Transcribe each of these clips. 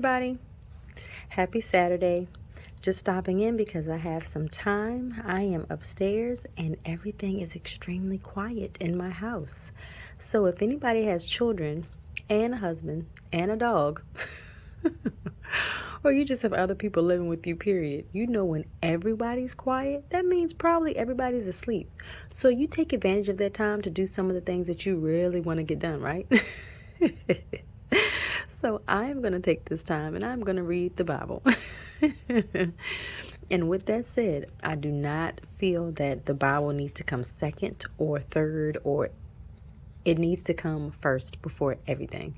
everybody. Happy Saturday. Just stopping in because I have some time. I am upstairs and everything is extremely quiet in my house. So if anybody has children and a husband and a dog, or you just have other people living with you, period, you know when everybody's quiet, that means probably everybody's asleep. So you take advantage of that time to do some of the things that you really want to get done, right? So I'm going to take this time and I'm going to read the Bible. And with that said, I do not feel that the Bible needs to come second or third, or it needs to come first before everything.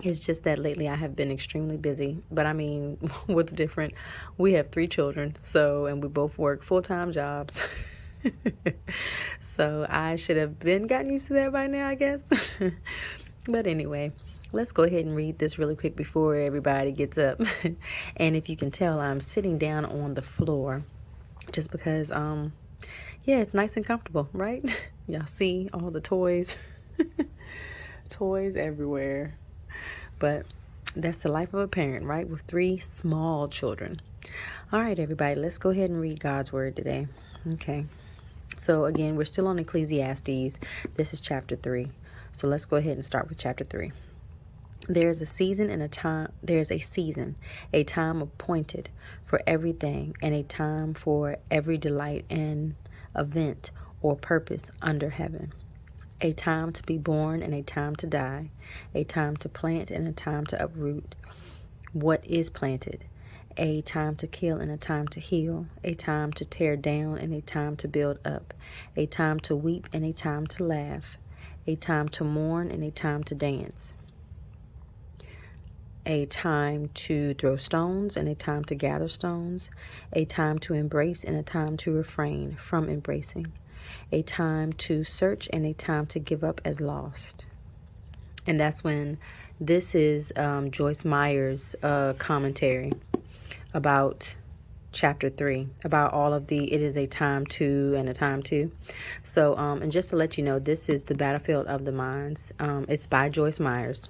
It's just that lately I have been extremely busy. But I mean, what's different? We have 3 children, and we both work full-time jobs. So I should have been gotten used to that by now, I guess. But anyway, let's go ahead and read this really quick before everybody gets up. And if you can tell, I'm sitting down on the floor just because, it's nice and comfortable, right? Y'all see all the toys, toys everywhere. But that's the life of a parent, right? With 3 small children. All right, everybody, let's go ahead and read God's word today. Okay. So again, we're still on Ecclesiastes. This is chapter 3. So let's go ahead and start with chapter 3. There's a season, a time appointed for everything, and a time for every delight and event or purpose under heaven. A time to be born and a time to die, a time to plant and a time to uproot what is planted, a time to kill and a time to heal, a time to tear down and a time to build up, a time to weep and a time to laugh, a time to mourn and a time to dance, a time to throw stones and a time to gather stones, a time to embrace and a time to refrain from embracing, a time to search and a time to give up as lost. And that's when this is Joyce Meyer's commentary about chapter 3, about all of it is a time to and a time to. So, and just to let you know, this is The Battlefield of the Minds. It's by Joyce Meyers.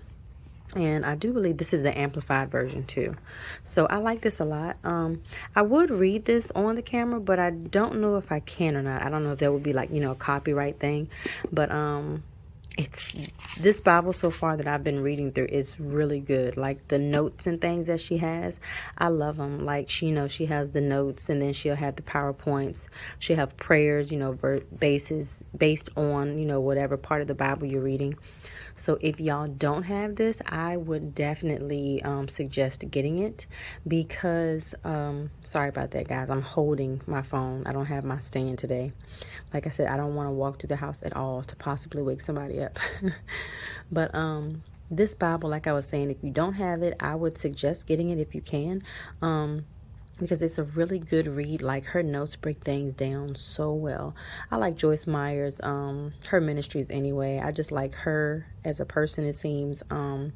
And I do believe this is the amplified version too. So I like this a lot. I would read this on the camera, but I don't know if I can or not. I don't know if that would be like, a copyright thing. But it's this Bible so far that I've been reading through is really good. Like the notes and things that she has, I love them. Like she has the notes, and then she'll have the PowerPoints. She'll have prayers, based on, whatever part of the Bible you're reading. So if y'all don't have this, I would definitely suggest getting it because, sorry about that, guys. I'm holding my phone. I don't have my stand today. Like I said, I don't want to walk through the house at all to possibly wake somebody up. But this Bible, like I was saying, if you don't have it, I would suggest getting it if you can. Because it's a really good read. Like her notes break things down so well. I like Joyce Meyer's, her ministries anyway. I just like her as a person, it seems. And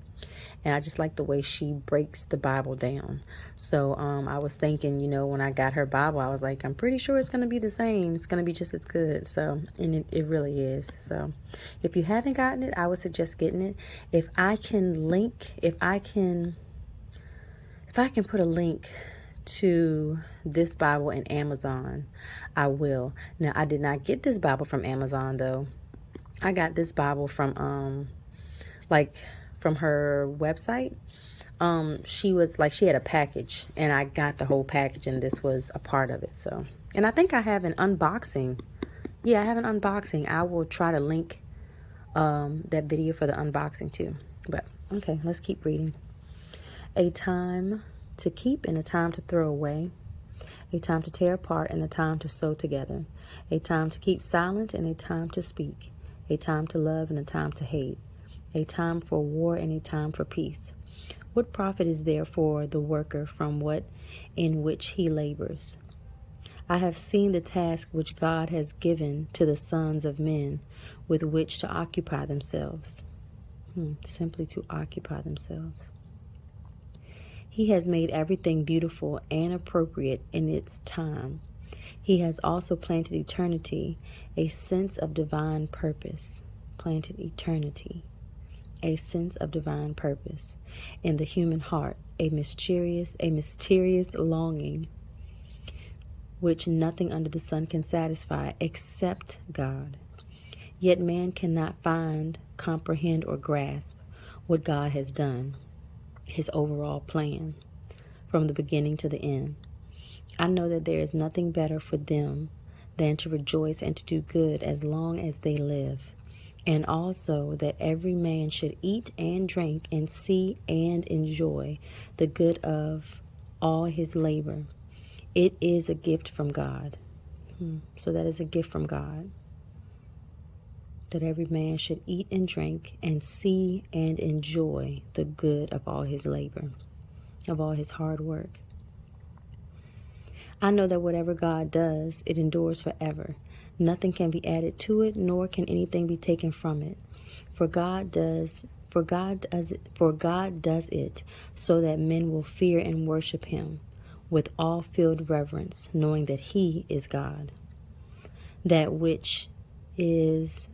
I just like the way she breaks the Bible down. So I was thinking, when I got her Bible, I was like, I'm pretty sure it's going to be the same. It's going to be just as good. So, and it really is. So if you haven't gotten it, I would suggest getting it. If I can put a link to this Bible in Amazon, I will. Now, I did not get this Bible from Amazon though. I got this Bible from from her website. She had a package and I got the whole package and this was a part of it. So, and I think I have an unboxing. Yeah, I have an unboxing. I will try to link that video for the unboxing too. But okay, let's keep reading. A time to keep and a time to throw away, a time to tear apart and a time to sew together, a time to keep silent and a time to speak, a time to love and a time to hate, a time for war and a time for peace. What profit is there for the worker from what in which he labors? I have seen the task which God has given to the sons of men with which to occupy themselves. Simply to occupy themselves. He has made everything beautiful and appropriate in its time. He has also planted eternity, a sense of divine purpose. Planted eternity. a sense of divine purpose. In the human heart, a mysterious longing which nothing under the sun can satisfy except God. Yet man cannot find, comprehend, or grasp what God has done, his overall plan, from the beginning to the end. I know that there is nothing better for them than to rejoice and to do good as long as they live, and also that every man should eat and drink and see and enjoy the good of all his labor. It is a gift from God. So that is a gift from God. That every man should eat and drink and see and enjoy the good of all his labor, of all his hard work. I know that whatever God does, it endures forever. Nothing can be added to it, nor can anything be taken from it. For God does it so that men will fear and worship him with all-filled reverence, knowing that he is God. That which is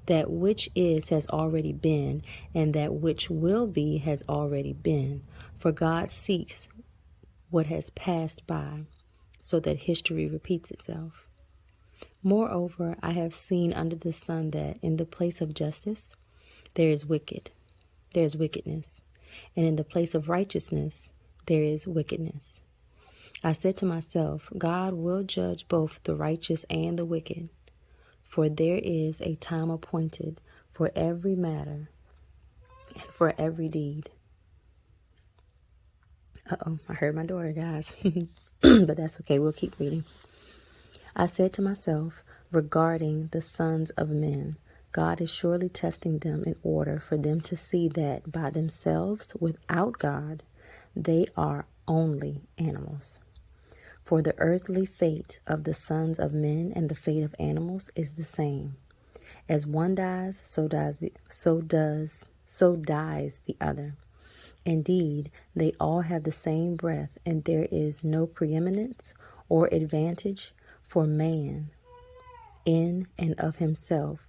has already been, and that which will be has already been. For God seeks what has passed by, so that history repeats itself. Moreover, I have seen under the sun that in the place of justice there is wickedness, and in the place of righteousness there is wickedness. I said to myself, God will judge both the righteous and the wicked, for there is a time appointed for every matter and for every deed. I heard my daughter, guys. But that's okay, we'll keep reading. I said to myself, regarding the sons of men, God is surely testing them in order for them to see that by themselves, without God, they are only animals. For the earthly fate of the sons of men and the fate of animals is the same. As one dies, so dies the other. Indeed, they all have the same breath, and there is no preeminence or advantage for man in and of himself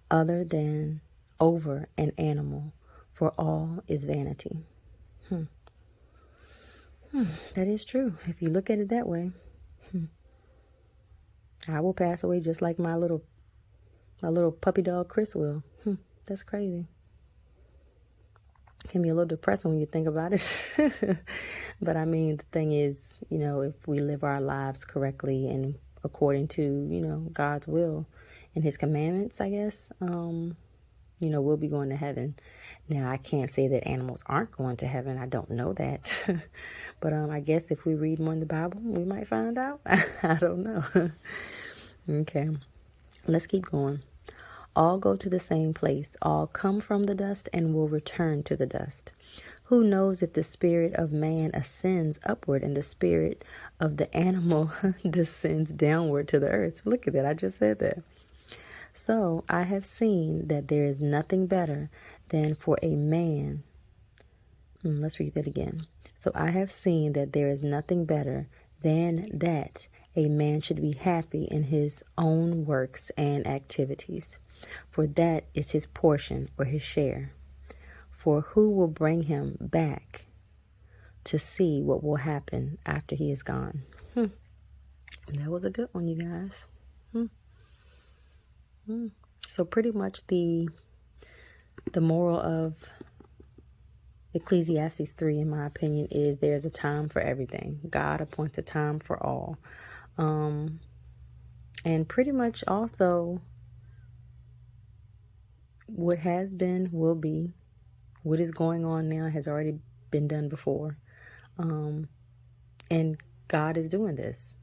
other than over an animal, for all is vanity. That is true. If you look at it that way, I will pass away just like my little puppy dog Chris will. That's crazy. Can be a little depressing when you think about it. But I mean, the thing is, if we live our lives correctly and according to, God's will and his commandments, I guess, we'll be going to heaven. Now, I can't say that animals aren't going to heaven. I don't know that. But I guess if we read more in the Bible, we might find out. I don't know. Okay, let's keep going. All go to the same place. All come from the dust and will return to the dust. Who knows if the spirit of man ascends upward and the spirit of the animal descends downward to the earth? Look at that. I just said that. So I have seen that there is nothing better than for a man. Let's read that again. So I have seen that there is nothing better than that a man should be happy in his own works and activities, for that is his portion or his share. For who will bring him back to see what will happen after he is gone? That was a good one, you guys. So pretty much the moral of Ecclesiastes 3, in my opinion, is there's a time for everything. God appoints a time for all. And pretty much also what has been will be. What is going on now has already been done before. And God is doing this.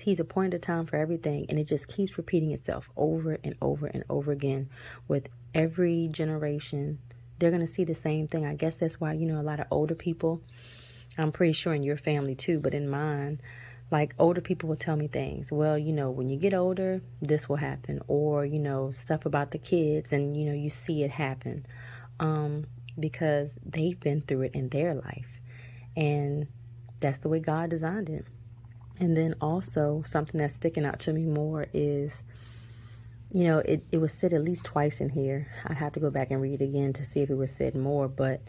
He's appointed a time for everything, and it just keeps repeating itself over and over and over again with every generation. They're going to see the same thing. I guess that's why, a lot of older people, I'm pretty sure in your family too, but in mine, like older people will tell me things. Well, when you get older, this will happen. Or, stuff about the kids and, you see it happen because they've been through it in their life. And that's the way God designed it. And then also something that's sticking out to me more is You know, it was said at least twice in here. I'd have to go back and read it again to see if it was said more, but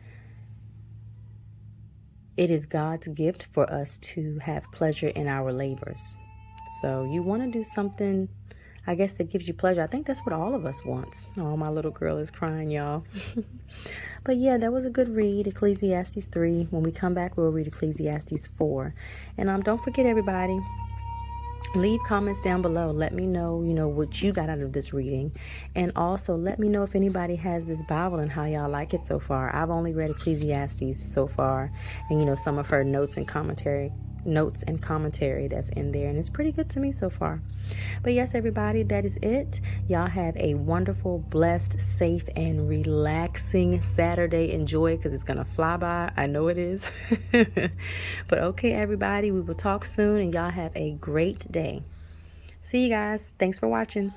it is God's gift for us to have pleasure in our labors. So you want to do something, I guess, that gives you pleasure. I think that's what all of us wants. Oh, my little girl is crying, y'all. But yeah, that was a good read, Ecclesiastes 3. When we come back, we'll read Ecclesiastes 4. And don't forget, everybody, leave comments down below. Let me know, what you got out of this reading. And also let me know if anybody has this Bible and how y'all like it so far. I've only read Ecclesiastes so far. And, some of her notes and commentary that's in there. And it's pretty good to me so far. But yes, everybody, that is it. Y'all have a wonderful, blessed, safe, and relaxing Saturday. Enjoy it because it's going to fly by. I know it is. But okay, everybody, we will talk soon and y'all have a great day. See you guys. Thanks for watching.